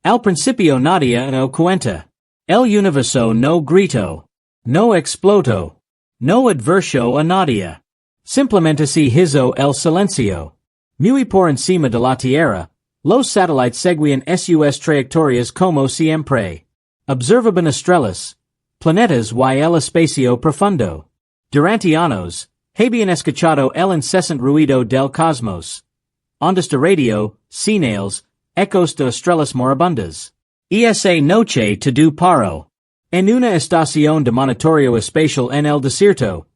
Al principio nadie no cuenta. El universo no grito. No exploto. No adverso a nadie. Simplemente se hizo el silencio. Muy por encima de la Tierra, los satélites seguían sus trayectorias como siempre. Observaban estrellas, planetas y el espacio profundo. Durante años, habían escuchado el incesante ruido del cosmos. Ondas de radio, señales, ecos de estrellas moribundas. Esa noche todo paró. En una estación de monitoreo espacial en el desierto,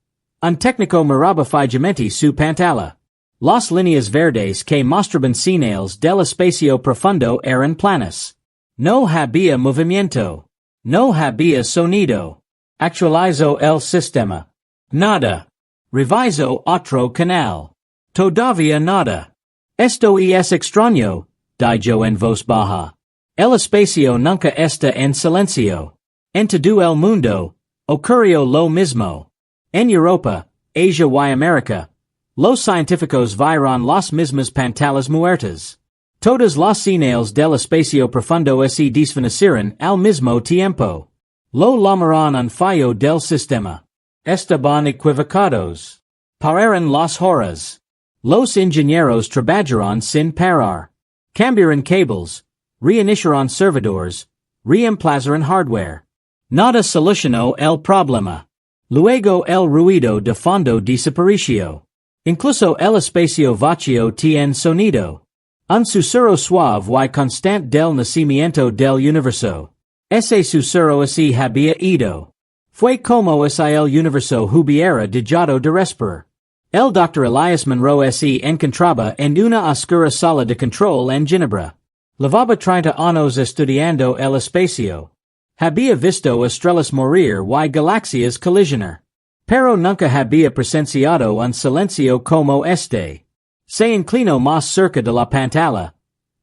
un técnico miraba fijamente su pantalla. Las líneas verdes que mostraban señales del espacio profundo eran planas. No había movimiento. No había sonido. Actualizó el sistema. Nada. Revisó otro canal. Todavía nada. Esto es extraño, dijo en voz baja. El espacio nunca está en silencio. En todo el mundo, ocurrió lo mismo. En Europa, Asia y América, los científicos vieron las mismas pantallas muertas. Todas las señales del espacio profundo se desvanecieron al mismo tiempo. Lo llamaron un fallo del sistema. Estaban equivocados. Pararon las horas. Los ingenieros trabajaron sin parar. Cambiaron cables. Reiniciaron servidores. Reemplazaron hardware. Nada solucionó el problema. Luego el ruido de fondo desapareció. Incluso el espacio vacío tiene sonido. Un susurro suave y constante del nacimiento del universo. Ese susurro así había ido. Fue como si el universo hubiera dejado de respirar. El Dr. Elias Monroe se encontraba en una oscura sala de control en Ginebra. Llevaba 30 años estudiando el espacio. Había visto estrellas morir y galaxias colisionar. Pero nunca había presenciado un silencio como este. Se inclinó más cerca de la pantalla.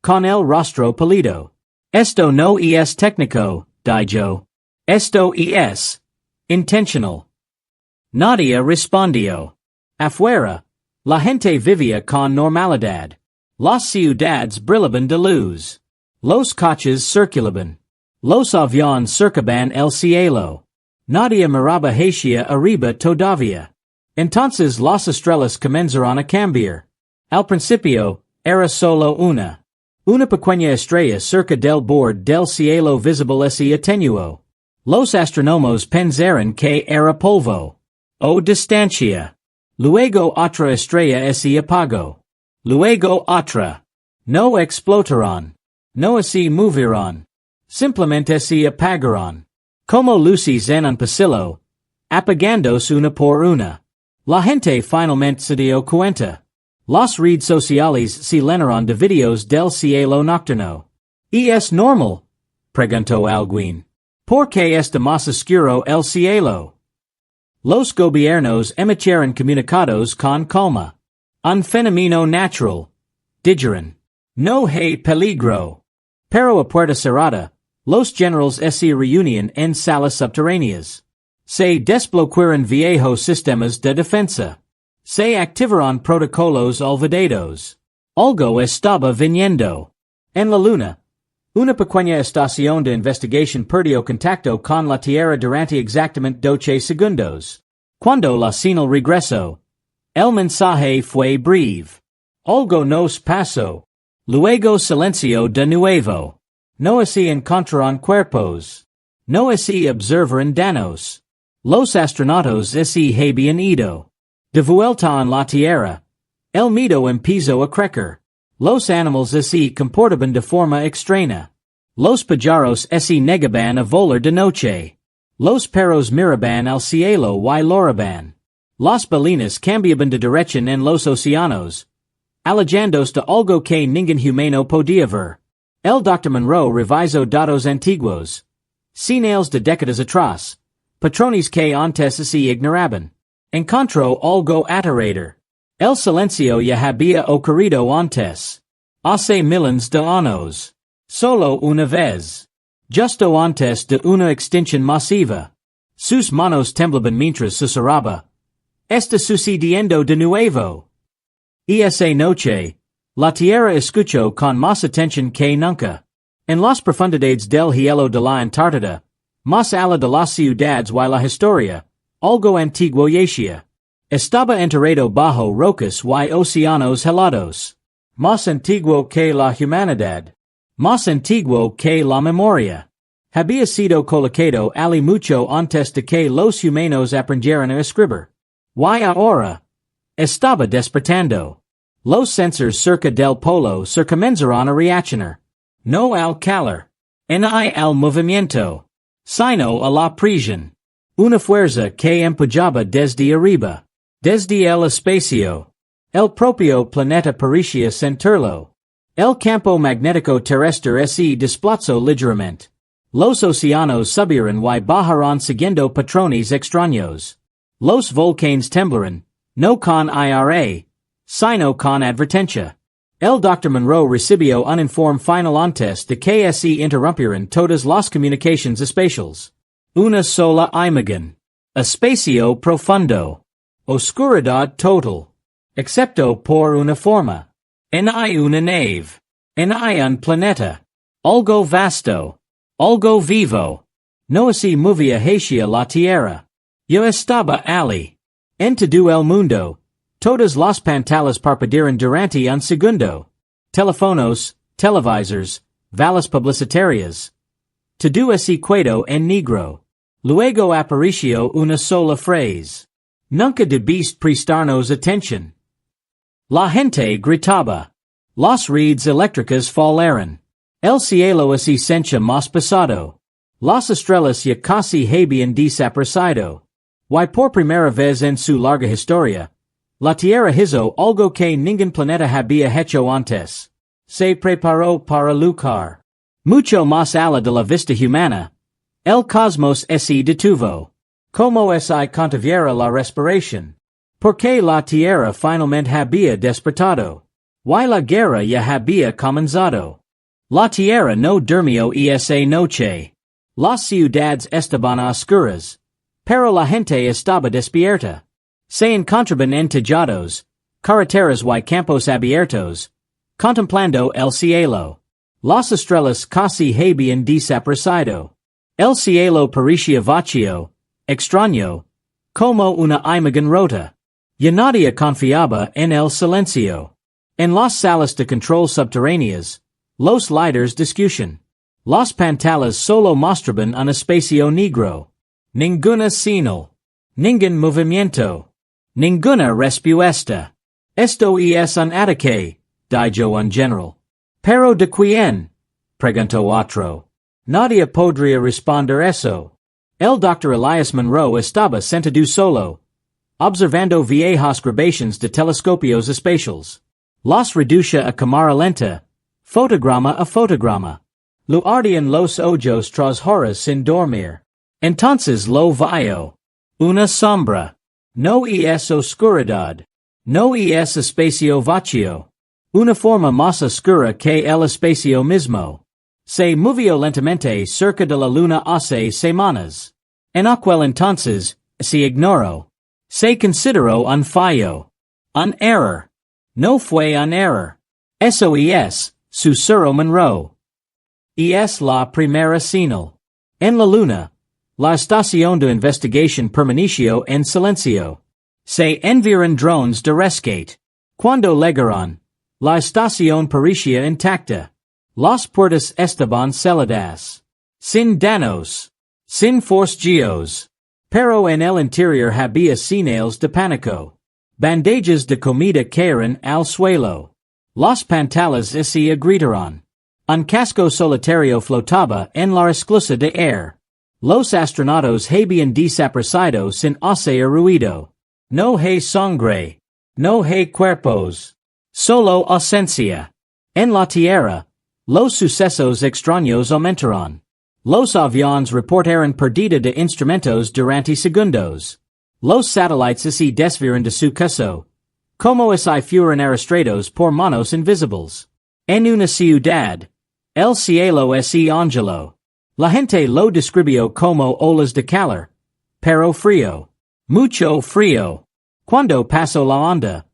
Con el rostro pálido. Esto no es técnico, dijo. Esto es intentional. Nadie respondió. Afuera, la gente vivía con normalidad. Las ciudades brillaban de luz. Los coches circulaban. Los aviones surcaban el cielo. Nadie miraba hacia arriba todavía. Entonces las estrellas comenzaron a cambiar. Al principio, era solo una. Una pequeña estrella cerca del borde del cielo visible se atenuó. Los astrónomos pensaron que era polvo. O distancia. Luego otra estrella se apagó. Luego otra. No explotaron. No se movieron. Simplemente se apagaron. Como luces en un pasillo. Apagándose una por una. La gente finalmente se dio cuenta. Las redes sociales se llenaron de videos del cielo nocturno. ¿Es normal? Preguntó alguien. ¿Por qué está más oscuro el cielo? Los gobiernos emitieron comunicados con calma. Un fenómeno natural. Dijeron. No hay peligro. Pero a puerta cerrada, los generales se reunían en salas subterráneas. Se desbloquearon viejos sistemas de defensa. Se activaron protocolos olvidados. Algo estaba viniendo. En la luna, una pequeña estación de investigación perdió contacto con la Tierra durante exactamente 12 segundos. Cuando la señal regresó, el mensaje fue breve. Algo nos pasó. Luego silencio de nuevo. No se encontraron cuerpos. No se observaron daños. Los astronautas se habían ido. De vuelta en la Tierra, el miedo empezó a crecer. Los animales se comportaban de forma extraña. Los pájaros se negaban a volar de noche. Los perros miraban al cielo y loraban. Las ballenas cambiaban de dirección en los océanos, alejándose de algo que ningún humano podía ver. El Dr. Monroe revisó datos antiguos. Señales de décadas atrás. Patrones que antes se ignoraban. Encontró algo aterrador. El silencio ya había ocurrido antes. Hace miles de años. Solo una vez. Justo antes de una extinción masiva. Sus manos temblaban mientras susurraba. Está sucediendo de nuevo. Esa noche, la Tierra escuchó con más atención que nunca. En las profundidades del hielo de la Antártida, más allá de las ciudades y la historia, algo antiguo yacía. Estaba enterrado bajo rocas y océanos helados. Más antiguo que la humanidad. Más antiguo que la memoria. Había sido colocado allí mucho antes de que los humanos aprendieran a escribir. Y ahora, estaba despertando. Los sensores cerca del polo se comenzaron a reaccionar. No al calor. Ni al movimiento. Sino a la presión. Una fuerza que empujaba desde arriba. Desde el espacio. El propio planeta parecía sentirlo. El campo magnético terrestre se desplazó ligeramente. Los océanos subieron y bajaron siguiendo patrones extraños. Los volcanes temblaron, no con ira, sino con advertencia. El Dr. Monroe recibió un informe final antes de que se interrumpieran todas las comunicaciones espaciales. Una sola imagen. Espacio profundo. Oscuridad total. Excepto por una forma. Ni una nave. Ni un planeta. Algo vasto. Algo vivo. No se movía hacia la Tierra. Yo estaba allí. En todo el mundo. Todas las pantallas parpadearon durante un segundo. Teléfonos, televisores, vallas publicitarias. Todo ese quedó en negro. Luego apareció una sola frase. Nunca debiste prestarnos atención. La gente gritaba. Las redes eléctricas falaron. El cielo se sentía más pesado. Las estrellas ya casi habían desaparecido. Y por primera vez en su larga historia, la Tierra hizo algo que ningún planeta había hecho antes. Se preparó para luchar. Mucho más allá de la vista humana. El cosmos se detuvo. Como se contuviera la respiración. Porque la Tierra finalmente había despertado. Y la guerra ya había comenzado. La Tierra no durmió esa noche. Las ciudades estaban oscuras. Pero la gente estaba despierta. Se encontraban en tejados, carreteras y campos abiertos, contemplando el cielo. Las estrellas casi habían desaparecido. El cielo parecía vacío, extraño, como una imagen rota. Y nadie confiaba en el silencio. En las salas de control subterráneas, los líderes discutían. Las pantallas solo mostraban un espacio negro. Ninguna señal. Ningún movimiento. Ninguna respuesta. Esto es un ataque, dijo un general. Pero de quién? Preguntó otro. Nadie podría responder eso. El Dr. Elias Monroe estaba sentado solo, observando viejas grabaciones de telescopios espaciales. Las reducía a cámara lenta, fotograma a fotograma. Lo ardían los ojos tras horas sin dormir. Entonces lo vio. Una sombra. No es oscuridad. No es espacio vacío. Una forma más oscura que el espacio mismo. Se movió lentamente cerca de la luna hace semanas. En aquel entonces, se ignoró. Se consideró un fallo. Un error. No fue un error. Eso es, susurró Monroe. Es la primera señal. En la luna, la estación de investigación permaneció en silencio. Se enviaron drones de rescate. Cuando llegaron, la estación parecía intacta. Las puertas estaban cerradas. Sin daños. Sin forcejeos. Pero en el interior había señales de pánico. Bandejas de comida cayeron al suelo. Las pantallas se agrietaron. Un casco solitario flotaba en la esclusa de aire. Los astronautas habían desaparecido sin hacer ruido. No hay sangre. No hay cuerpos. Solo ausencia. En la Tierra, los sucesos extraños aumentaron. Los aviones reportaron pérdida de instrumentos durante segundos. Los satélites se desviaron de su curso, como si fueran arrastrados por manos invisibles. En una ciudad, el cielo se angeló. La gente lo describió como olas de calor, pero frío. Mucho frío. Cuando pasó la onda,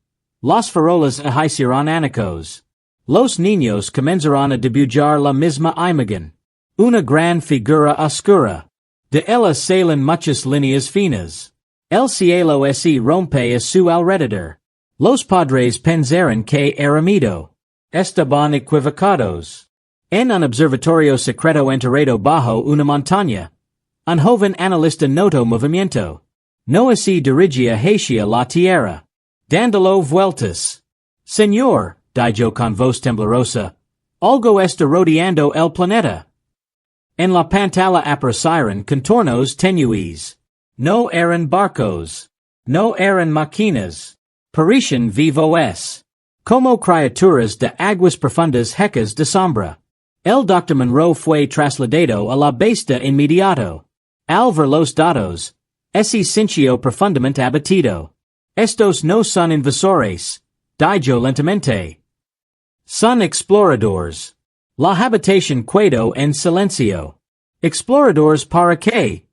las farolas hicieron añicos. Los niños comenzaron a dibujar la misma imagen. Una gran figura oscura. De ella salen muchas líneas finas. El cielo se rompe a su alrededor. Los padres pensaron que era miedo. Estaban equivocados. En un observatorio secreto enterrado bajo una montaña. Un joven analista notó movimiento. No se dirigía hacia la tierra. Dándolo vueltas. Señor, dijo con voz temblorosa. Algo está rodeando el planeta. En la pantalla aparecieron contornos tenues. No eran barcos. No eran máquinas. Parecían vivos. Como criaturas de aguas profundas hecas de sombra. El Dr. Monroe fue trasladado a la base de inmediato. Al ver los datos, se sintió profundamente abatido. Estos no son invasores, dijo lentamente. Son exploradores. La habitación quedó en silencio. ¿Exploradores para qué?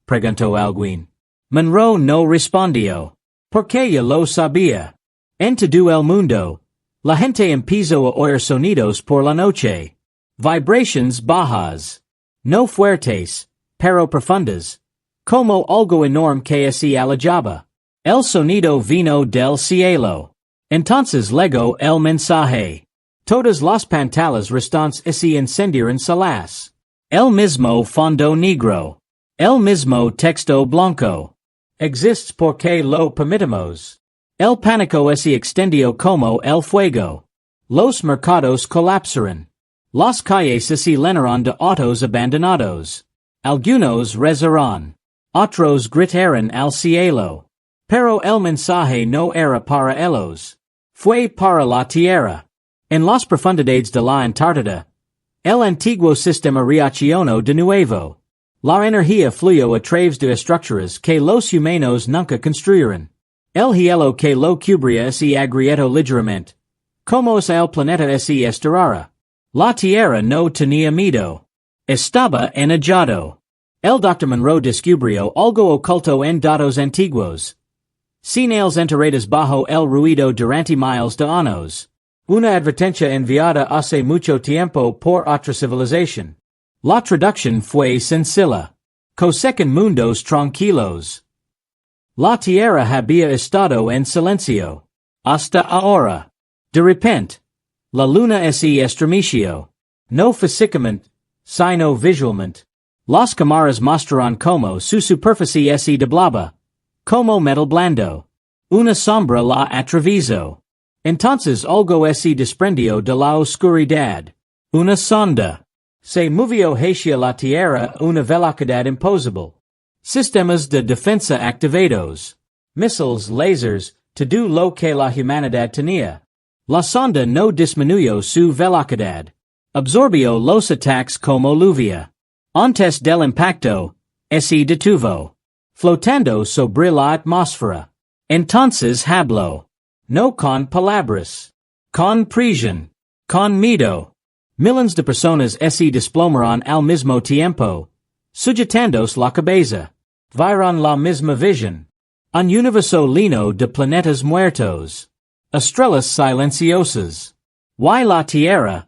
Preguntó alguien. Monroe no respondió. Porque ya lo sabía. En todo el mundo, la gente empezó a oír sonidos por la noche. Vibrations bajas. No fuertes, pero profundas. Como algo enorme que se alejaba. El sonido vino del cielo. Entonces llegó el mensaje. Todas las pantallas restantes se encendieron solas. El mismo fondo negro. El mismo texto blanco. Exists porque lo permitimos. El pánico se extendió como el fuego. Los mercados colapsaron. Las calles se llenaron de autos abandonados. Algunos rezaron. Otros gritaron al cielo. Pero el mensaje no era para ellos. Fue para la tierra. En las profundidades de la Antártida, el antiguo sistema reaccionó de nuevo. La energía fluyó a través de estructuras que los humanos nunca construyeron. El hielo que lo cubría se agrietó ligeramente. Como es el planeta se estirara. La tierra no tenía miedo. Estaba enojado. El Dr. Monroe descubrió algo oculto en datos antiguos. Señales enterradas bajo el ruido durante miles de años. Una advertencia enviada hace mucho tiempo por otra civilización. La traducción fue sencilla. Cosecan mundos tranquilos. La tierra había estado en silencio. Hasta ahora. De repente. La luna se estremeció. No físicamente, sino visualmente. Las cámaras mostraron como su superficie se doblaba. Como metal blando. Una sombra la atravesó. Entonces algo se desprendió de la oscuridad. Una sonda. Se movió hacia la tierra a una velocidad imposible. Sistemas de defensa activados. Missiles, lasers, todo lo que la humanidad tenía. La sonda no disminuyó su velocidad. Absorbió los ataques como lluvia. Antes del impacto, se detuvo. Flotando sobre la atmósfera. Entonces habló. No con palabras. Con presión. Con miedo. Millones de personas se desplomaron al mismo tiempo. Sujetándose la cabeza. Vieron la misma visión. Un universo lleno de planetas muertos. Estrellas silenciosas. Y la tierra.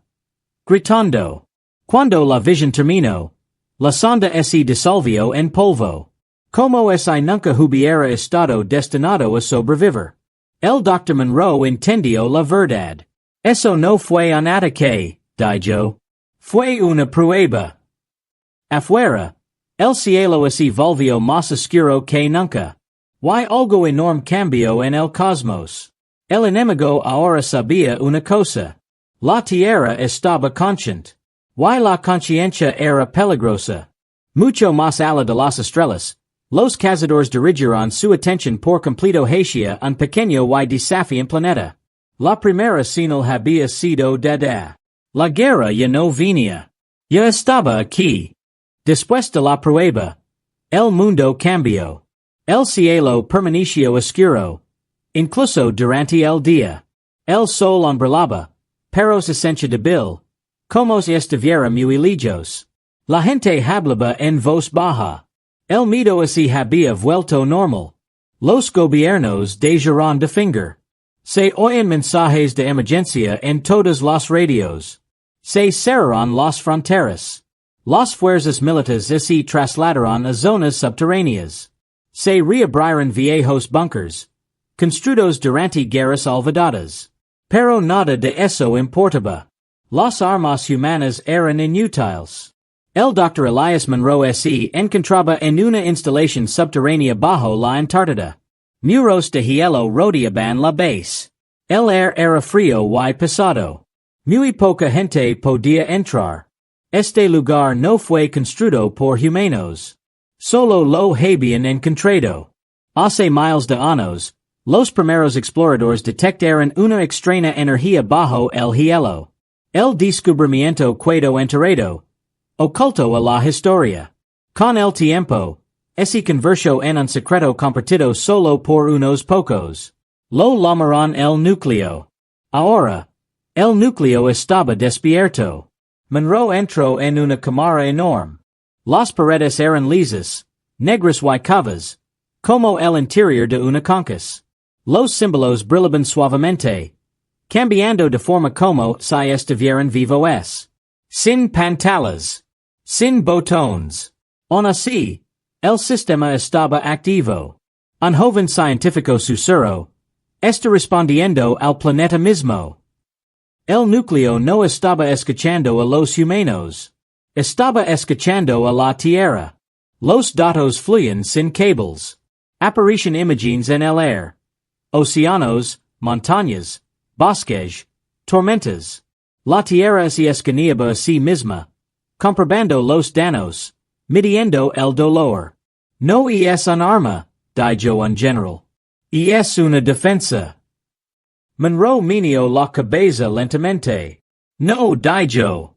Gritando. Cuando la visión terminó, la sonda se disolvió en polvo. Como si nunca hubiera estado destinado a sobrevivir. El Dr. Monroe entendió la verdad. Eso no fue un ataque, dijo. Fue una prueba. Afuera, el cielo se volvió más oscuro que nunca. Y algo enorme cambió en el cosmos. El enemigo ahora sabía una cosa. La tierra estaba consciente. Y la conciencia era peligrosa. Mucho más allá de las estrellas. Los cazadores dirigieron su atención por completo hacia un pequeño y desafiante planeta. La primera señal había sido dada. La guerra ya no venía. Ya estaba aquí. Después de la prueba, el mundo cambió. El cielo permaneció oscuro. Incluso durante el día. El sol brillaba, pero se sentía débil. Como si estuviera muy lejos. La gente hablaba en voz baja. El miedo se había vuelto normal. Los gobiernos dejaron de fingir. Se oyen mensajes de emergencia en todos los radios. Se cerraron las fronteras. Las fuerzas militares se trasladaron a zonas subterráneas. Se reabrieron viejos bunkers, construidos durante guerras olvidadas. Pero nada de eso importaba. Las armas humanas eran inútiles. El Dr. Elias Monroe se encontraba en una instalación subterránea bajo la Antártida. Muros de hielo rodeaban la base. El aire era frío y pesado. Muy poca gente podía entrar. Este lugar no fue construido por humanos. Solo lo habían encontrado. Hace miles de años, los primeros exploradores detectaron una extraña energía bajo el hielo. El descubrimiento quedó enterrado, oculto a la historia. Con el tiempo, se convirtió en un secreto compartido solo por unos pocos. Lo llamaron el núcleo. Ahora, el núcleo estaba despierto. Monroe entró en una cámara enorme. Las paredes eran lisas, negras y cavas, como el interior de una concas. Los símbolos brillaban suavemente, cambiando de forma como si estuvieran vivos. Sin pantallas. Sin botones. Aun así, el sistema estaba activo. Un joven científico susurró, está respondiendo al planeta mismo. El núcleo no estaba escuchando a los humanos. Estaba escuchando a la Tierra. Los datos fluyen sin cables. Aparecen imágenes en el aire. Océanos, montañas, bosques, tormentas. La Tierra se escaneaba a sí misma, comprobando los daños, midiendo el dolor. No es un arma, dijo un general. Es una defensa. Monroe meneó la cabeza lentamente. No, dijo.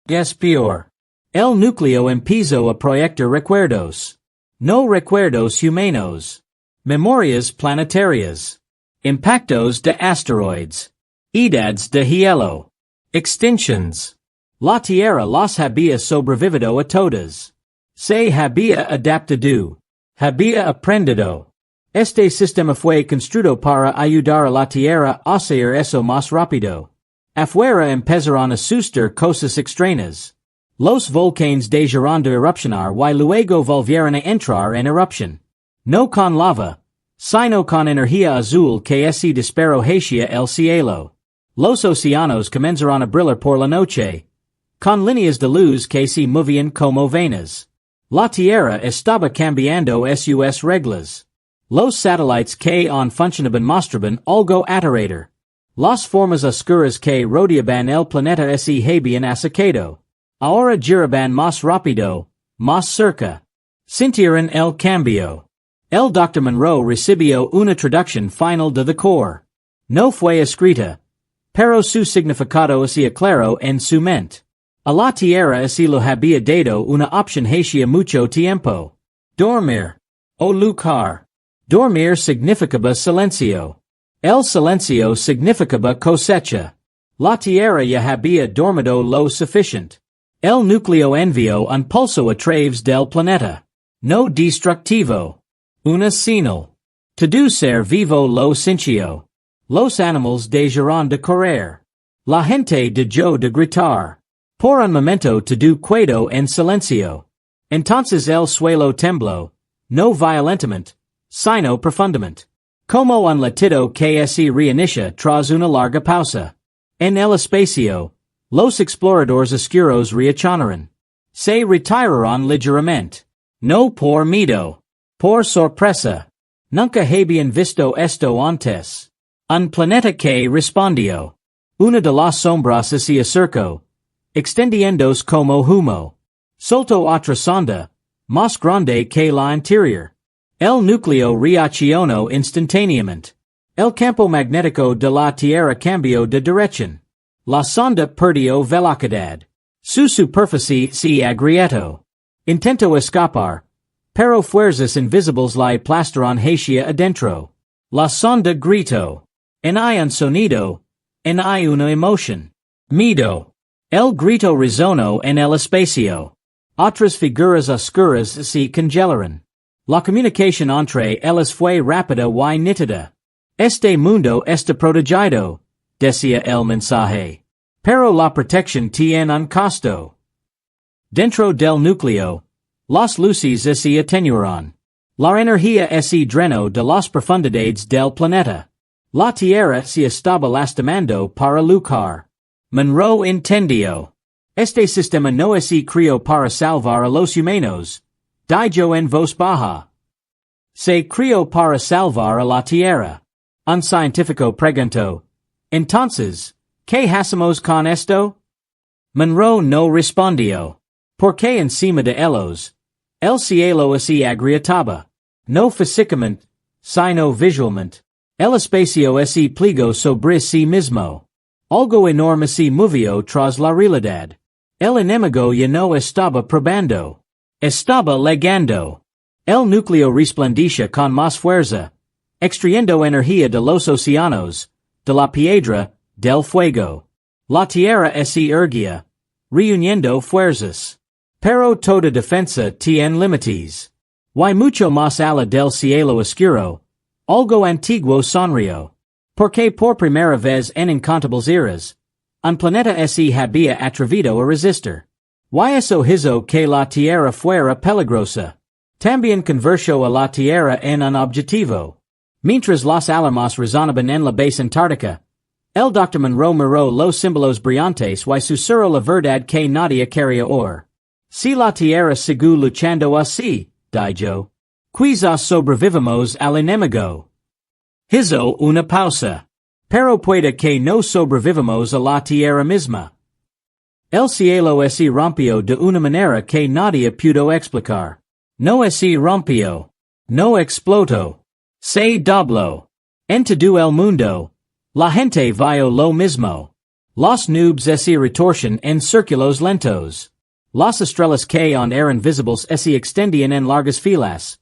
Es peor. El núcleo empezó a proyectar recuerdos. No recuerdos humanos. Memorias planetarias. Impactos de asteroides. Edades de hielo. Extinctions. La Tierra las había sobrevivido a todas. Se había adaptado. Había aprendido. Este sistema fue construido para ayudar a la Tierra a hacer eso más rápido. Afuera empezaron a suceder cosas extrañas. Los volcanes dejaron de erupcionar y luego volvieron a entrar en erupción. No con lava, sino con energía azul que se disparó hacia el cielo. Los océanos comenzaron a brillar por la noche, con líneas de luz que se movían como venas. La Tierra estaba cambiando sus reglas. Los satélites que aún funcionaban mostraban algo aterrador. Las formas oscuras que rodeaban el planeta se habían acercado. Ahora giraban más rápido, más cerca. Sintieron el cambio. El Dr. Monroe recibió una traducción final de core. No fue escrita, pero su significado se aclaró en su mente. A la Tierra se lo había dado una opción hacía mucho tiempo. Dormir. O luchar. Dormir significaba silencio. El silencio significaba cosecha. La Tierra ya había dormido lo suficiente. El núcleo envió un pulso a través del planeta. No destructivo. Una señal. Todo ser vivo lo sintió. Los animales dejaron de correr. La gente dejó de gritar. Por un momento todo quedó en silencio. Entonces el suelo tembló, no violentamente, sino profundamente. Como un latido que se reinicia tras una larga pausa. En el espacio, los exploradores oscuros reaccionaron. Se retiraron ligeramente. No por miedo. Por sorpresa. Nunca habían visto esto antes. Un planeta que respondió. Una de las sombras se acercó, extendiéndose como humo. Soltó otra sonda, más grande que la anterior. El núcleo reaccionó instantáneamente. El campo magnético de la Tierra cambió de dirección. La sonda perdió velocidad. Su superficie se agrietó. Intentó escapar, pero fuerzas invisibles la aplastaron hacia adentro. La sonda gritó. En hay un sonido. En hay una emoción. Miedo. El grito resonó en el espacio. Otras figuras oscuras se congelaron. La comunicación entre ellas fue rápida y nítida. Este mundo está protegido, decía el mensaje. Pero la protección tiene un costo. Dentro del núcleo, las luces se atenuaron. La energía se drenó de las profundidades del planeta. La Tierra se estaba lastimando para luchar. Monroe entendió. Este sistema no se creó para salvar a los humanos, dijo en voz baja. Se creó para salvar a la Tierra. Un científico preguntó. Entonces, ¿qué hacemos con esto? Monroe no respondió. Porque encima de ellos, el cielo se agrietaba. No físicamente, sino visualmente. El espacio se plegó sobre sí mismo. Algo enorme se movió tras la realidad. El enemigo ya no estaba probando. Estaba legando. El núcleo resplandecía con más fuerza, extrayendo energía de los océanos, de la piedra, del fuego. La tierra se erguía, reuniendo fuerzas. Pero toda defensa tiene límites. Hay mucho más allá del cielo oscuro. Algo antiguo sonrió. Porque por primera vez en incontables eras, un planeta se había atrevido a resistir. Y eso hizo que la tierra fuera peligrosa. También convirtió a la tierra en un objetivo. Mientras los alarmas resonaban en la base antártica, el Dr. Monroe miró los símbolos brillantes y susurró la verdad que nadie quería oír. Si la tierra sigue luchando así, dijo, quizás sobrevivamos al enemigo. Hizo una pausa. Pero puede que no sobrevivamos a la tierra misma. El cielo se rompió de una manera que nadie pudo explicar. No se rompió. No explotó. Se dobló. En todo el mundo, la gente vio lo mismo. Las nubes se retorcen en círculos lentos. Las estrellas que eran visibles se extendían en largas filas.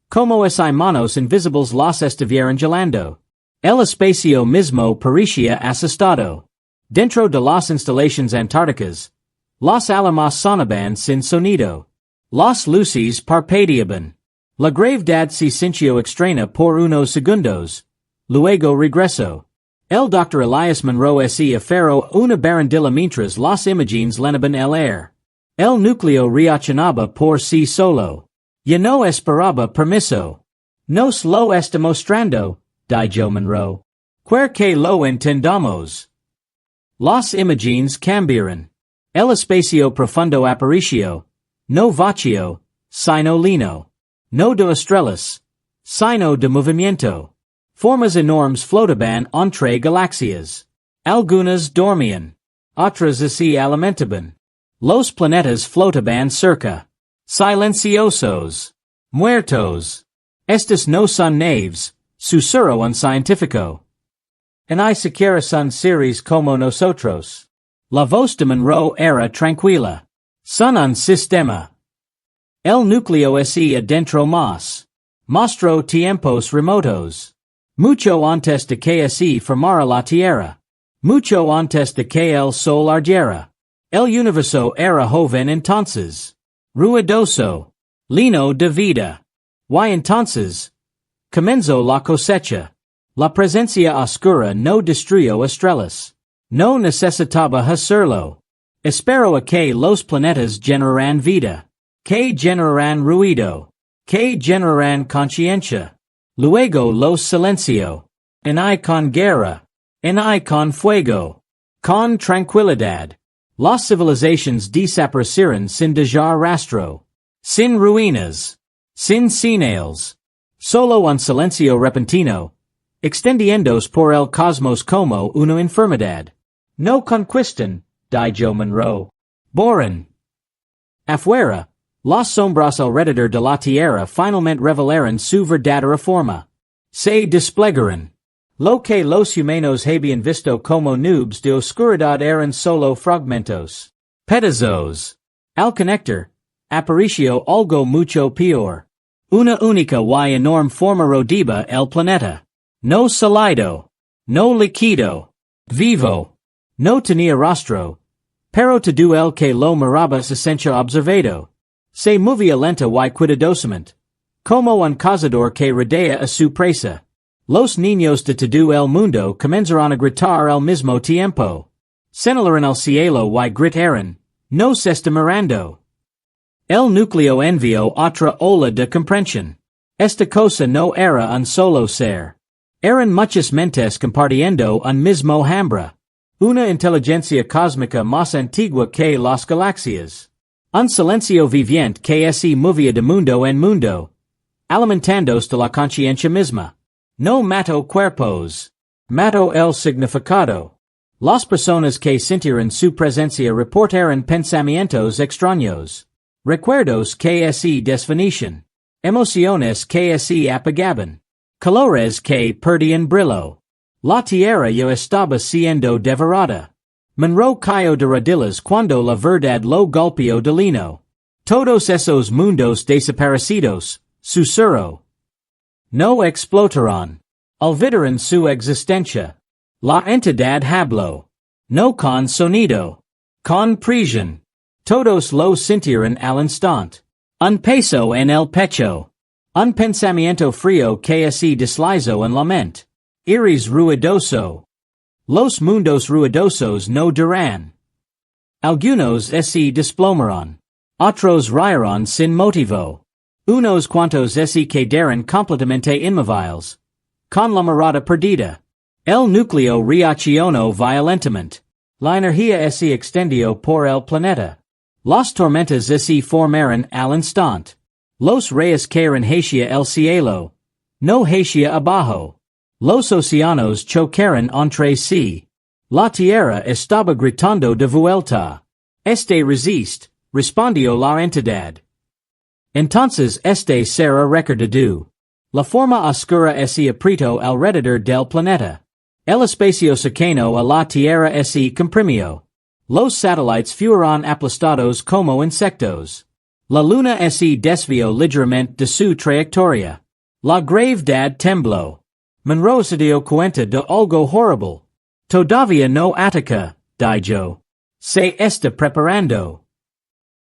Como hay manos invisibles las estuvieron gelando. El espacio mismo parecía asustado. Dentro de las instalaciones antárticas, las alarmas sonaban sin sonido. Las luces parpadeaban. La gravedad se sintió extraña por unos segundos. Luego regresó. El Dr. Elias Monroe se aferró una barandilla mientras las imágenes llenaban el aire. El núcleo reaccionaba por sí solo. Ya no esperaba permiso. Nos lo está mostrando, dijo Monroe. Quer que lo entendamos. Las imágenes cambiaron. El espacio profundo apareció. No vacío, sino lleno. No de estrellas, sino de movimiento. Formas enormes flotaban entre galaxias. Algunas dormían. Otras se alimentaban. Los planetas flotaban cerca. Silenciosos. Muertos. Estos no son naves, susurró un científico. Ni siquiera son seres como nosotros. La voz de Monroe era tranquila. Son un sistema. El núcleo se adentro más. Mostró tiempos remotos. Mucho antes de que se formara la Tierra. Mucho antes de que el Sol ardiera. El Universo era joven entonces. Ruidoso. Lleno de vida. Y entonces, comenzó la cosecha. La presencia oscura no destruyó estrellas. No necesitaba hacerlo. Espero a que los planetas generaran vida. Que generaran ruido. Que generaran conciencia. Luego los silencio. Y con guerra. Y con fuego. Con tranquilidad. Las civilizations desaparecieron sin dejar rastro. Sin ruinas. Sin señales. Solo un silencio repentino. Extendiéndose por el cosmos como una enfermedad. No conquistan, dijo Monroe. Borran. Afuera, las sombras alrededor de la Tierra finalmente revelaron su verdadera forma. Se desplegaron. Lo que los humanos habían visto como nubes de oscuridad eran solo fragmentos. Pedazos. Al conectar, apareció algo mucho peor. Una única y enorme forma rodeaba el planeta. No sólido. No líquido. Vivo. No tenía rostro. Pero todo el que lo miraba se sentía observado. Se movía lenta y cuidadosamente. Como un cazador que rodea a su presa. Los niños de todo el mundo comenzaron a gritar al mismo tiempo. Señalaron al cielo y gritaron, no se está mirando. El núcleo envió otra ola de comprensión. Esta cosa no era un solo ser. Eran muchas mentes compartiendo un mismo hambre. Una inteligencia cósmica más antigua que las galaxias. Un silencio viviente que se movía de mundo en mundo. Alimentándose de la conciencia misma. No mató cuerpos. Mató el significado. Las personas que sintieron su presencia reportaron pensamientos extraños. Recuerdos que se desvanecían. Emociones que se apagaban. Colores que perdían brillo. La Tierra ya estaba siendo devorada. Monroe cayó de rodillas cuando la verdad lo golpeó de lino. Todos esos mundos desaparecidos, susurró. No explotaron. Olvidaron su existencia. La entidad habló. No con sonido. Con presión. Todos lo sintieron al instante. Un peso en el pecho. Un pensamiento frío que se deslizó en la mente. Iris ruidoso. Los mundos ruidosos no duran. Algunos se desplomaron. Otros rieron sin motivo. Unos cuantos se quedaron completamente inmóviles. Con la mirada perdida. El núcleo reaccionó violentamente. La energía se extendió por el planeta. Las tormentas se formaron al instante. Los rayos cayeron hacia el cielo. No hacia abajo. Los océanos chocaron entre sí. La tierra estaba gritando de vuelta. Este resiste, respondió la entidad. Entonces este será recordado. La forma oscura se apretó alrededor del planeta. El espacio cercano a la tierra se comprimió. Los satélites fueron aplastados como insectos. La luna se desvió ligeramente de su trayectoria. La gravedad tembló. Monroe se dio cuenta de algo horrible. Todavía no ataca, dijo. Se está preparando.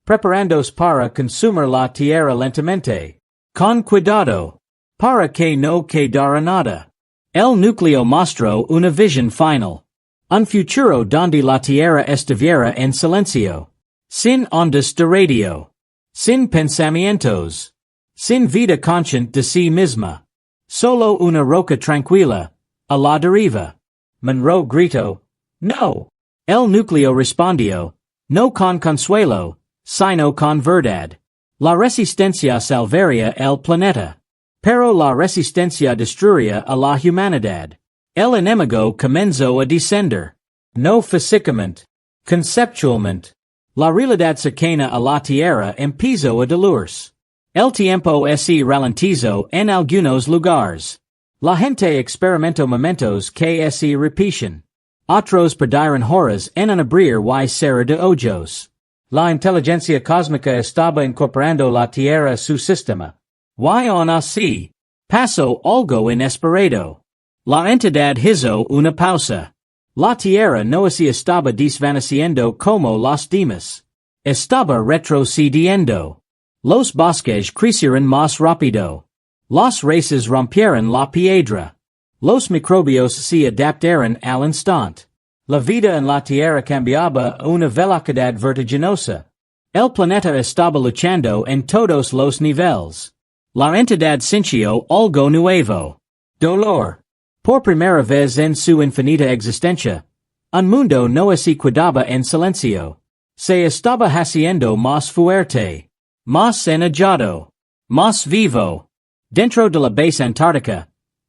Preparándose para consumir la tierra lentamente. Con cuidado. Para que no quedara nada. El núcleo mostró una visión final. Un futuro donde la tierra estuviera en silencio. Sin ondas de radio. Sin pensamientos. Sin vida consciente de sí misma. Solo una roca tranquila. A la deriva. Monroe gritó. No. El núcleo respondió. No con consuelo, sino con verdad. La resistencia salvaría el planeta. Pero la resistencia destruiría a la humanidad. El enemigo comenzó a descender. No físicamente. Conceptualmente. La realidad cercana a la tierra empezó a diluirse. El tiempo se ralentizó en algunos lugares. La gente experimentó momentos que se repiten. Otros perdieron horas en un abrir y cerrar de ojos. La inteligencia cósmica estaba incorporando la tierra a su sistema. Y aún así, pasó algo inesperado. La entidad hizo una pausa. La tierra no se estaba desvaneciendo como los demás. Estaba retrocediendo. Los bosques crecieron más rápido. Las raíces rompieron la piedra. Los microbios se adaptaron al instante. La vida en la tierra cambiaba a una velocidad vertiginosa. El planeta estaba luchando en todos los niveles. La entidad sintió algo nuevo. Dolor. Por primera vez en su infinita existencia, un mundo no se quedaba en silencio. Se estaba haciendo más fuerte. Más enojado. Más vivo. Dentro de la base antártica,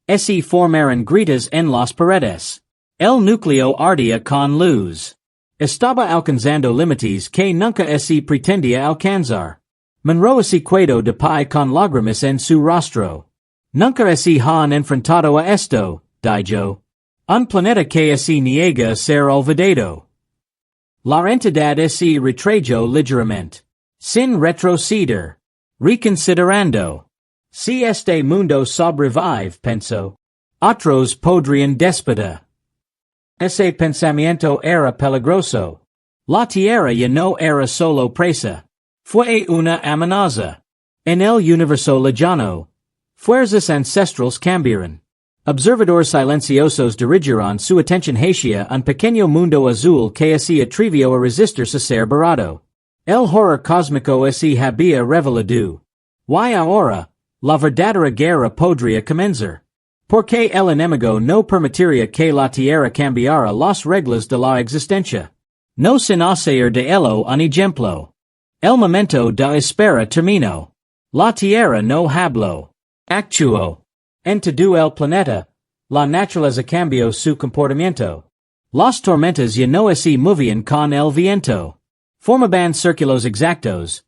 se formaron grietas en las paredes. El núcleo ardía con luz. Estaba alcanzando límites que nunca se pretendía alcanzar. Monroe se quedó de pie con lágrimas en su rostro. Nunca se han enfrentado a esto, dijo. Un planeta que se niega a ser olvidado. La entidad se retrayó ligeramente. Sin retroceder. Reconsiderando. Si este mundo sobrevive, pensó. Otros podrían despertar. Ese pensamiento era peligroso. La tierra ya no era solo presa. Fue una amenaza. En el universo lejano, fuerzas ancestrales cambiaron. Observadores silenciosos dirigiron su atención hacia un pequeño mundo azul que se atrevió a resistirse a ser barrado. El horror cósmico se había revelado. Y ahora, la verdadera guerra podría comenzar. Porque el enemigo no permitiría que la Tierra cambiara las reglas de la existencia. No sin hacer de ello un ejemplo. El momento de espera terminó. La Tierra no habló. Actuó. En todo el planeta, la naturaleza cambió su comportamiento. Las tormentas ya no se movían con el viento. Formaban círculos exactos,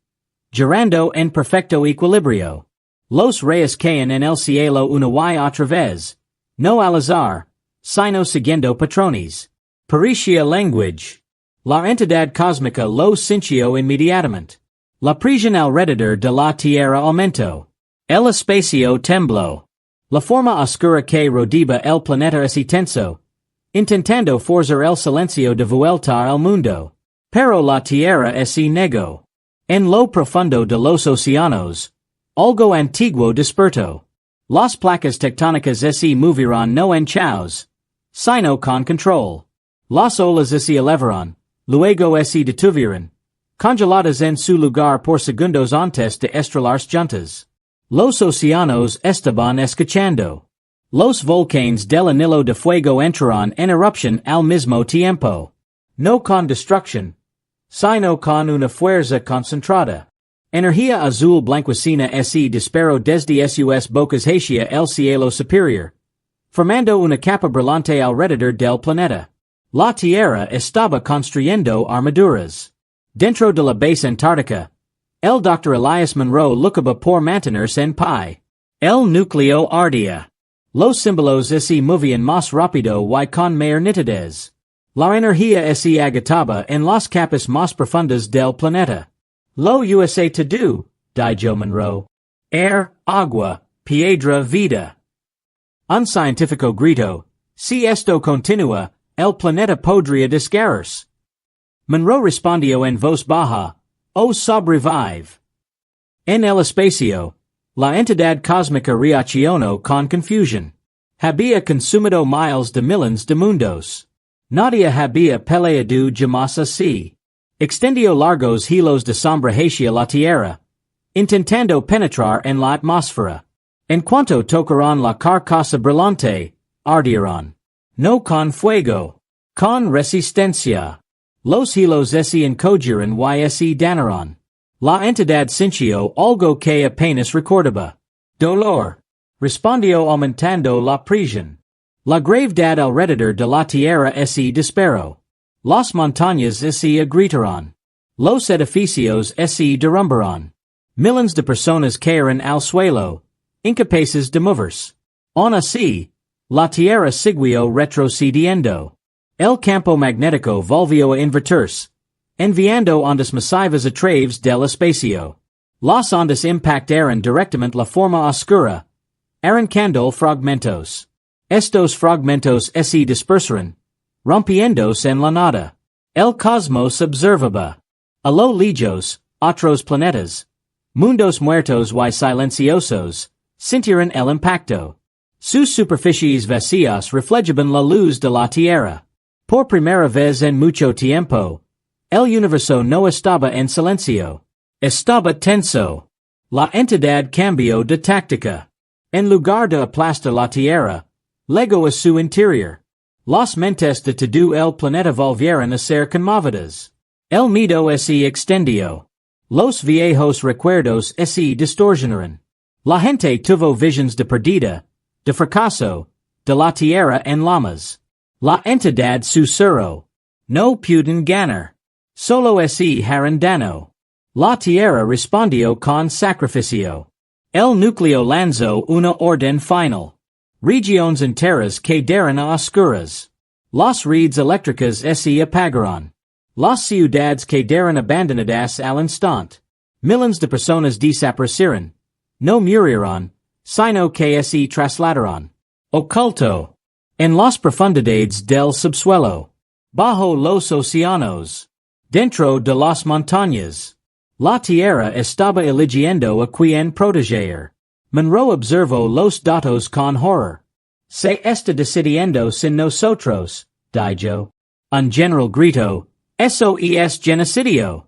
girando en perfecto equilibrio. Los rayos caen en el cielo una y otra vez, no al azar, sino siguiendo patrones. Parecía language. La entidad cósmica lo sintió inmediatamente. La presión alrededor de la Tierra aumentó. El espacio tembló. La forma oscura que rodeaba el planeta es tenso, intentando forzar el silencio de vuelta al mundo. Pero la Tierra se negó. En lo profundo de los océanos, algo antiguo despertó. Las placas tectónicas se movieron no en caos, sino con control. Las olas se elevaron, luego se detuvieron, congeladas en su lugar por segundos antes de estrellarse juntas. Los océanos estaban escuchando. Los volcanes del anillo de fuego entraron en erupción al mismo tiempo. No con destrucción, sino con una fuerza concentrada. Energía azul blanquecina se disparó desde sus bocas hacia el cielo superior, formando una capa brillante alrededor del planeta. La Tierra estaba construyendo armaduras. Dentro de la base antártica, el Dr. Elias Monroe luchaba por mantenerse en pie. El núcleo ardía. Los símbolos se movían más rápido y con mayor nitidez. La energía se agitaba en las capas más profundas del planeta. Lo USA todo, dijo Monroe. Air, agua, piedra, vida. Un científico gritó, si esto continúa, el planeta podría desgarrarse. Monroe respondió en voz baja, o sobrevive. En el espacio, la entidad cósmica reaccionó con confusión. Había consumido miles de millones de mundos. Nadie había peleado jamás así. Extendió largos hilos de sombra hacia la Tierra, intentando penetrar en la atmósfera. En cuanto tocaron la carcasa brillante, ardieron. No con fuego, con resistencia. Los hilos se encogieron y se dañaron. La entidad sintió algo que apenas recordaba. Dolor. Respondió aumentando la presión. La gravedad alrededor de la Tierra se disparó. Las montañas se agrietaron. Los edificios se derrumbaron. Millones de personas cayeron al suelo, incapaces de moverse. Aun así, la Tierra siguió retrocediendo. El campo magnético volvió a invertirse, enviando ondas masivas a través del espacio. Las ondas impactaron directamente la forma oscura, arrancando fragmentos. Estos fragmentos se dispersaron, rompiéndose en la nada. El cosmos observaba. A lo lejos, otros planetas, mundos muertos y silenciosos, sintieron el impacto. Sus superficies vacías reflejaban la luz de la Tierra. Por primera vez en mucho tiempo, el universo no estaba en silencio. Estaba tenso. La entidad cambió de táctica. En lugar de aplastar la Tierra, legó a su interior. Las mentes de todo el planeta volvieron a ser conmovidas. El miedo se extendió. Los viejos recuerdos se distorsionaron. La gente tuvo visions de perdida, de fracaso, de la Tierra en llamas. La entidad susurró. No pueden ganar. Solo se harán daño. La Tierra respondió con sacrificio. El núcleo lanzó una orden final. Regiones enteras quedaron a oscuras. Las redes eléctricas se apagaron. Las ciudades quedaron abandonadas al instante. Millones de personas desaparecieron. No murieron, sino que se trasladaron. Oculto. En las profundidades del subsuelo. Bajo los océanos. Dentro de las montañas. La Tierra estaba eligiendo a quien proteger. Monroe observó los datos con horror. Se está decidiendo sin nosotros, dijo. Un general grito, eso es genocidio.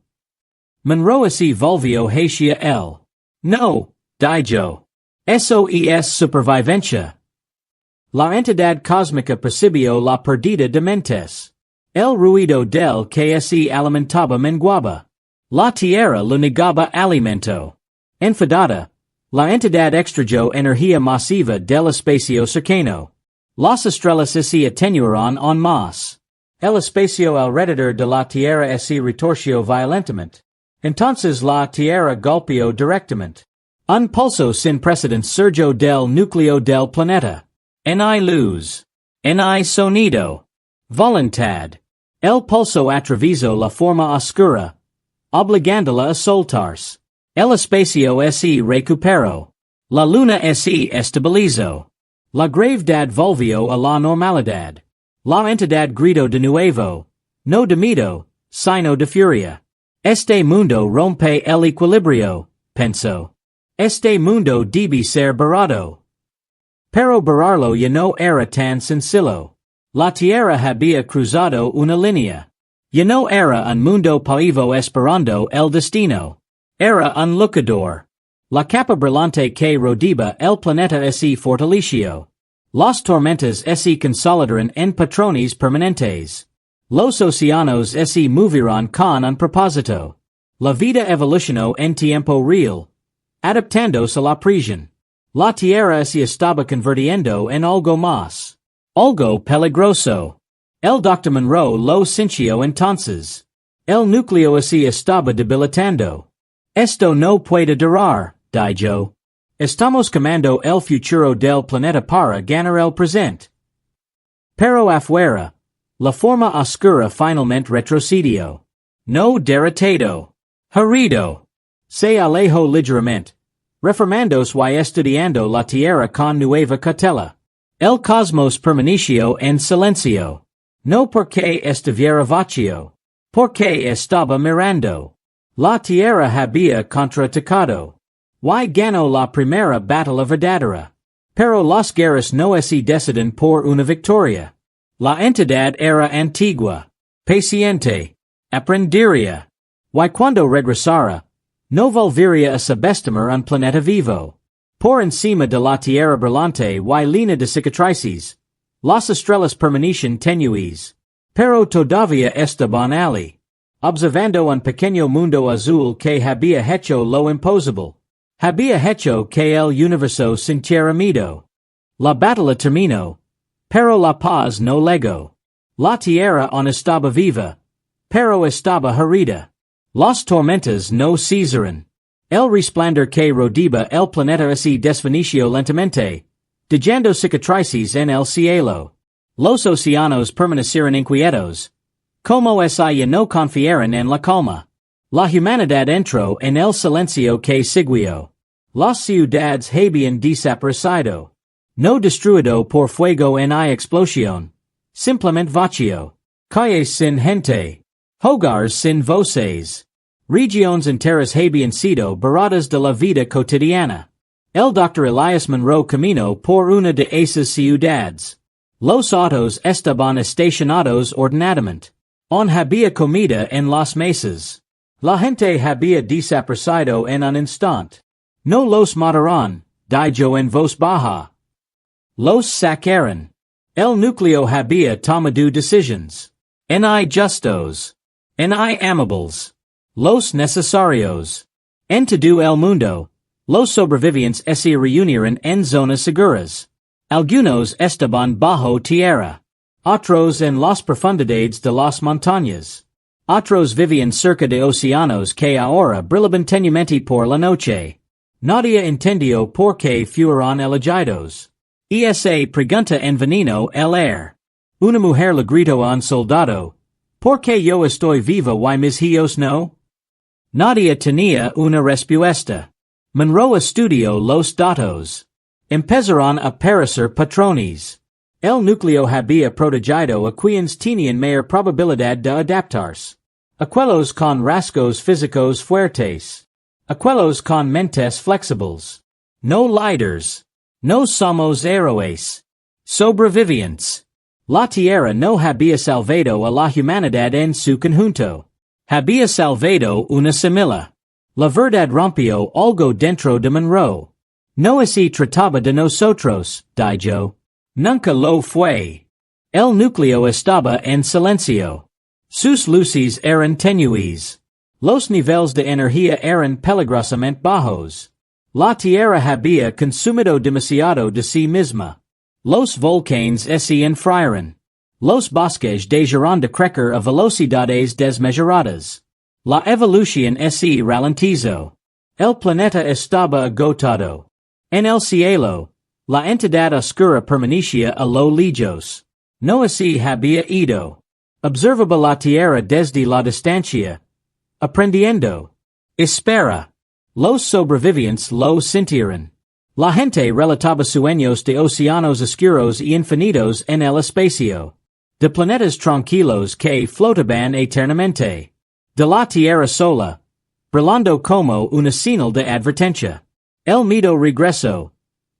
Monroe se volvió hacia él. No, dijo. Eso es supervivencia. La entidad cósmica percibió la pérdida de mentes. El ruido del que se alimentaba menguaba. La Tierra lo negaba alimento. Enfadada, la entidad extrayó energía masiva del espacio cercano. Las estrellas se atenuaron en más. El espacio alrededor de la Tierra se retorció violentamente. Entonces la Tierra golpeó directamente. Un pulso sin precedentes surgió del núcleo del planeta. En hay luz. En hay sonido. Voluntad. El pulso atravesó la forma oscura, obligándola a soltarse. El espacio se recuperó. La luna se estabilizó. La gravedad volvió a la normalidad. La entidad gritó de nuevo, no de miedo, sino de furia. Este mundo rompe el equilibrio, pensó. Este mundo debe ser barrado. Pero barrarlo ya no era tan sencillo. La Tierra había cruzado una línea. Ya no era un mundo paivo esperando el destino. Era un luchador. La capa brillante que rodeaba el planeta se fortaleció. Las tormentas se consolidaron en patrones permanentes. Los océanos se movieron con un propósito. La vida evolucionó en tiempo real, adaptándose a la presión. La Tierra se estaba convirtiendo en algo más. Algo peligroso. El Dr. Monroe lo sintió entonces. El núcleo se estaba debilitando. Esto no puede durar, dijo. Estamos quemando el futuro del planeta para ganar el presente. Pero afuera, la forma oscura finalmente retrocedió. No derrotado. Herido. Se alejó ligeramente, reformándose y estudiando la Tierra con nueva cautela. El cosmos permaneció en silencio. No porque estuviera vacío. Porque estaba mirando. La Tierra había contraatacado. Y ganó la primera batalla verdadera. Pero las guerras no se deciden por una victoria. La entidad era antigua. Paciente. Aprendería. Y cuando regresara, no volvería a subestimar un planeta vivo. Por encima de la Tierra brillante y llena de cicatrices, las estrellas permanecen tenues. Pero todavía estaban allí, observando un pequeño mundo azul que había hecho lo imposible. Había hecho que el universo sintiera miedo. La batalla terminó, pero la paz no llegó. La Tierra aún estaba viva, pero estaba herida. Las tormentas no cesaron. El resplandor que rodeaba el planeta se desvaneció lentamente, dejando cicatrices en el cielo. Los océanos permanecieron inquietos. Como ya no confiaron en la calma. La humanidad entró en el silencio que siguió. Las ciudades habían desaparecido. No destruido por fuego en la explosión. Simplemente vacío. Calles sin gente. Hogares sin voces. Regiones enteras habían sido borradas de la vida cotidiana. El Dr. Elias Monroe caminó por una de esas ciudades. Los autos estaban estacionados ordenadamente. Aún había comida en las mesas. La gente había desaparecido en un instante. No los mataron, dijo en voz baja. Los sacaron. El núcleo había tomado decisiones. En hay justos. En hay amables. Los necesarios. En todo el mundo, los sobrevivientes se reunieron en zonas seguras. Algunos estaban bajo tierra. Otros en las profundidades de las montañas. Otros vivían cerca de océanos que ahora brillaban tenuemente por la noche. Nadie entendió por qué fueron elegidos. Esa pregunta envenenó el aire. Una mujer le gritó a un soldado, ¿por qué yo estoy viva y mis hijos no? Nadie tenía una respuesta. Monroe estudió los datos. Empezaron a aparecer patrones. El núcleo había protegido a quienes tenían mayor probabilidad de adaptarse. Aquellos con rasgos físicos fuertes. Aquellos con mentes flexibles. No líderes. No somos héroes. Sobrevivientes. La Tierra no había salvado a la humanidad en su conjunto. Había salvado una semilla. La verdad rompió algo dentro de Monroe. No se trataba de nosotros, dijo. Nunca lo fue. El núcleo estaba en silencio. Sus luces eran tenues. Los niveles de energía eran peligrosamente bajos. La Tierra había consumido demasiado de sí misma. Los volcanes se enfriaron. Los bosques dejaron de crecer a velocidades desmesuradas. La evolución se ralentizó. El planeta estaba agotado. En el cielo, la entidad oscura permanecía a lo lejos. No se había ido. Observaba la Tierra desde la distancia. Aprendiendo. Espera. Los sobrevivientes lo sintieron. La gente relataba sueños de océanos oscuros y infinitos en el espacio. De planetas tranquilos que flotaban eternamente. De la Tierra sola. Brillando como una señal de advertencia. El miedo regresó.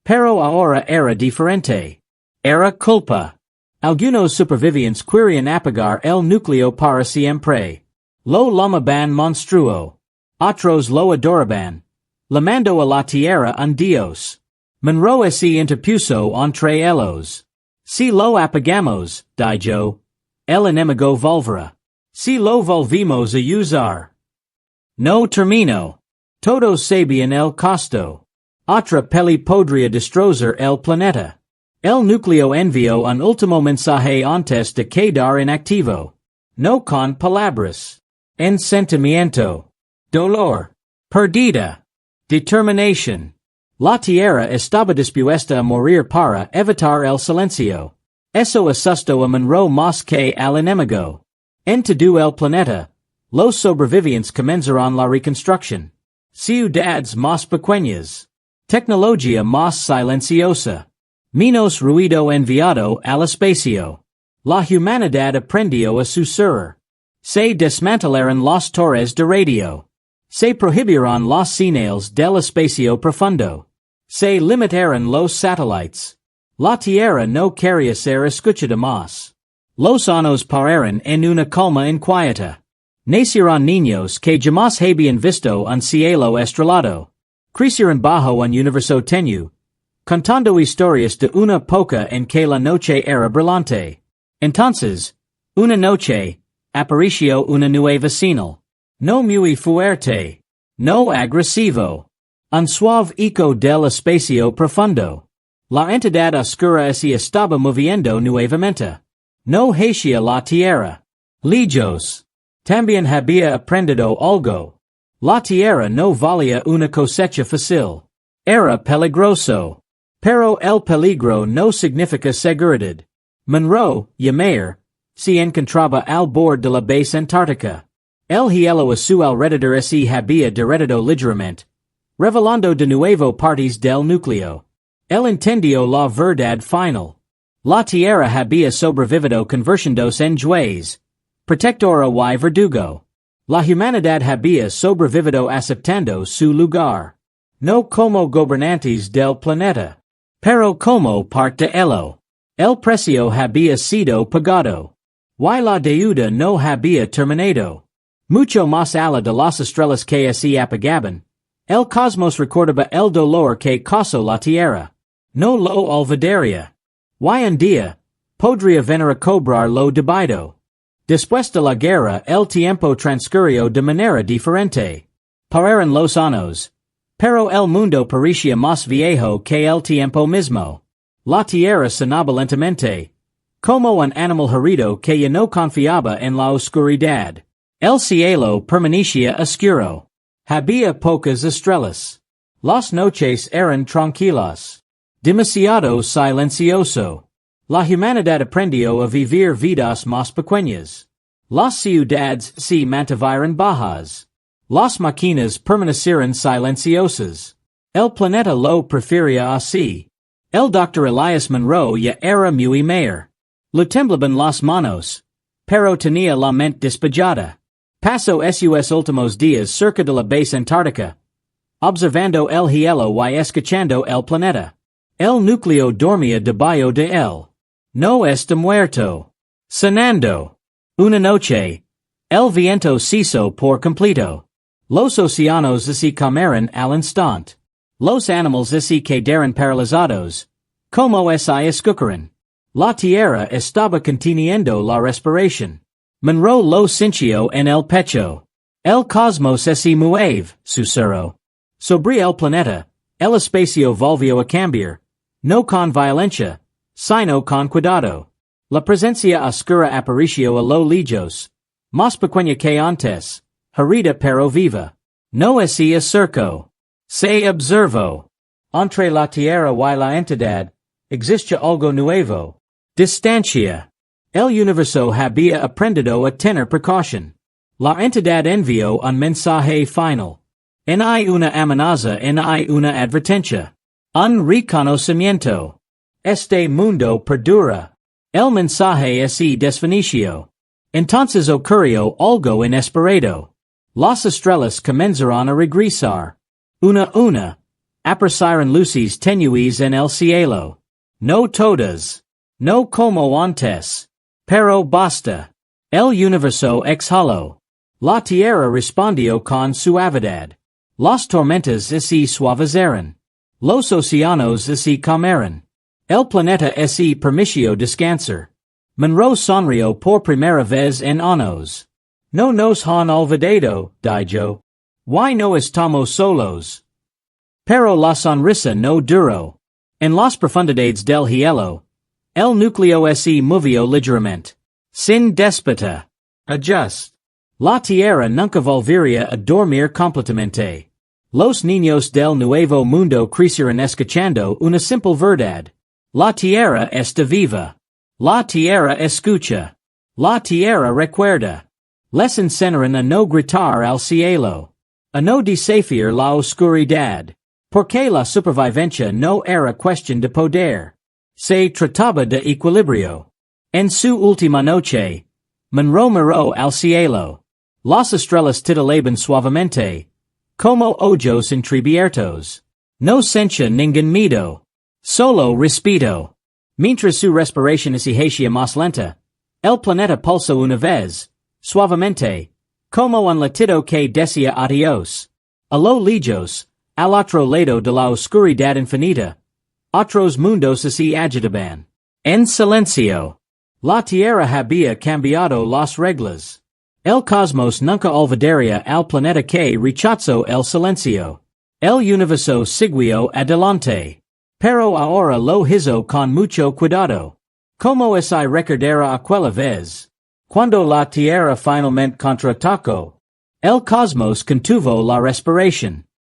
Pero ahora era diferente. Era culpa. Algunos supervivientes querían apagar el núcleo para siempre. Lo llamaban monstruo. Otros lo adoraban. Llamando a la Tierra un dios. Monroe se interpuso entre ellos. Si lo apagamos, dijo. El enemigo volverá. Si lo volvimos a usar. No termino. Todos sabían el costo. Otra peli podría destrozar el planeta. El núcleo envió un último mensaje antes de quedar inactivo. No con palabras. En sentimiento. Dolor. Perdida. Determinación. La Tierra estaba dispuesta a morir para evitar el silencio. Eso asustó a Monroe más que al enemigo. En todo el planeta, los sobrevivientes comenzaron la reconstrucción. Ciudades más pequeñas. Tecnología más silenciosa. Menos ruido enviado al espacio. La humanidad aprendió a susurrar. Se desmantelaron las torres de radio. Se prohibieron las señales del espacio profundo. Se limitaron los satélites. La Tierra no quería ser escuchada más. Los años pararon en una calma inquieta. Nacieron niños que jamás habían visto un cielo estrellado. Crecieron bajo un universo tenue, contando historias de una época en que la noche era brillante. Entonces, una noche, apareció una nueva señal. No muy fuerte. No agresivo. Un suave eco del espacio profundo. La entidad oscura se estaba moviendo nuevamente. No hacia la Tierra. Lejos. También había aprendido algo. La Tierra no valía una cosecha fácil. Era peligroso. Pero el peligro no significa seguridad. Monroe, Ymir, se encontraba al borde de la base antártica. El hielo a su alrededor se había derretido ligeramente, revelando de nuevo partes del núcleo. Él entendió la verdad final. La Tierra había sobrevivido convirtiéndose en juez, protectora y verdugo. La humanidad había sobrevivido aceptando su lugar. No como gobernantes del planeta, pero como parte de ello. El precio había sido pagado. Y la deuda no había terminado. Mucho más allá de las estrellas que se apagaban, el cosmos recordaba el dolor que causó la Tierra. No lo olvidaría. Y un día, podría venir a cobrar lo debido. Después de la guerra el tiempo transcurrió de manera diferente. Pararon los años. Pero el mundo parecía más viejo que el tiempo mismo. La Tierra sonaba lentamente. Como un animal herido que ya no confiaba en la oscuridad. El cielo permanecía oscuro. Había pocas estrellas. Las noches eran tranquilas. Demasiado silencioso. La humanidad aprendió a vivir vidas más pequeñas. Las ciudades se mantuvieron bajas. Las máquinas permanecieron silenciosas. El planeta lo prefería así. El Dr. Elias Monroe ya era muy mayor. Le temblaban las manos. Pero tenía la mente despejada. Pasó sus últimos días cerca de la base antártica, observando el hielo y escuchando el planeta. El núcleo dormía debajo de él. No está muerto. Sonando. Una noche. El viento cesó por completo. Los océanos se calmaron al instante. Los animales se quedaron paralizados. Como se escucharon. La tierra estaba conteniendo la respiración. Monroe lo sintió en el pecho. El cosmos se mueve, susurró. Sobre el planeta, el espacio volvió a cambiar. No con violencia, sino con cuidado. La presencia oscura apareció a lo lejos. Más pequeña que antes. Herida pero viva. No se acercó. Se observó. Entre la tierra y la entidad, existe algo nuevo. Distancia. El universo había aprendido a tener precaución. La entidad envió un mensaje final. En hay una amenaza, en hay una advertencia. Un reconocimiento. Este mundo perdura. El mensaje se desvaneció. Entonces ocurrió algo inesperado. Las estrellas comenzaron a regresar. Una. Aparecieron luces tenues en el cielo. No todas. No como antes. Pero basta. El universo exhaló. La tierra respondió con suavidad. Las tormentas se suavizaron. Los océanos se calmaron. El planeta se permitió descansar. Monroe sonrió por primera vez en años. No nos han olvidado, dijo. Why no estamos solos? Pero la sonrisa no duró. En las profundidades del hielo, el núcleo se movió ligeramente. Sin déspota. Ajust. La tierra nunca volvería a dormir completamente. Los niños del nuevo mundo crecieron escuchando una simple verdad. La tierra está viva. La tierra escucha. La tierra recuerda. Les enseñaron a no gritar al cielo. A no desafiar la oscuridad. Porque la supervivencia no era cuestión de poder. Se trataba de equilibrio. En su última noche, Monroe miró al cielo. Las estrellas titilaban suavemente. Como ojos entreabiertos. No sentía ningún miedo. Solo respeto. Mientras su respiración se hacía más lenta, el planeta pulsó una vez, suavemente, como un latido que decía adiós. A lo lejos, al otro lado de la oscuridad infinita, otros mundos se agitaban. En silencio. La tierra había cambiado las reglas. El cosmos nunca olvidaría al planeta que rechazó el silencio. El universo siguió adelante. Pero ahora lo hizo con mucho cuidado. Como se recordará aquella vez. Cuando la Tierra finalmente contraatacó. El cosmos contuvo la respiración.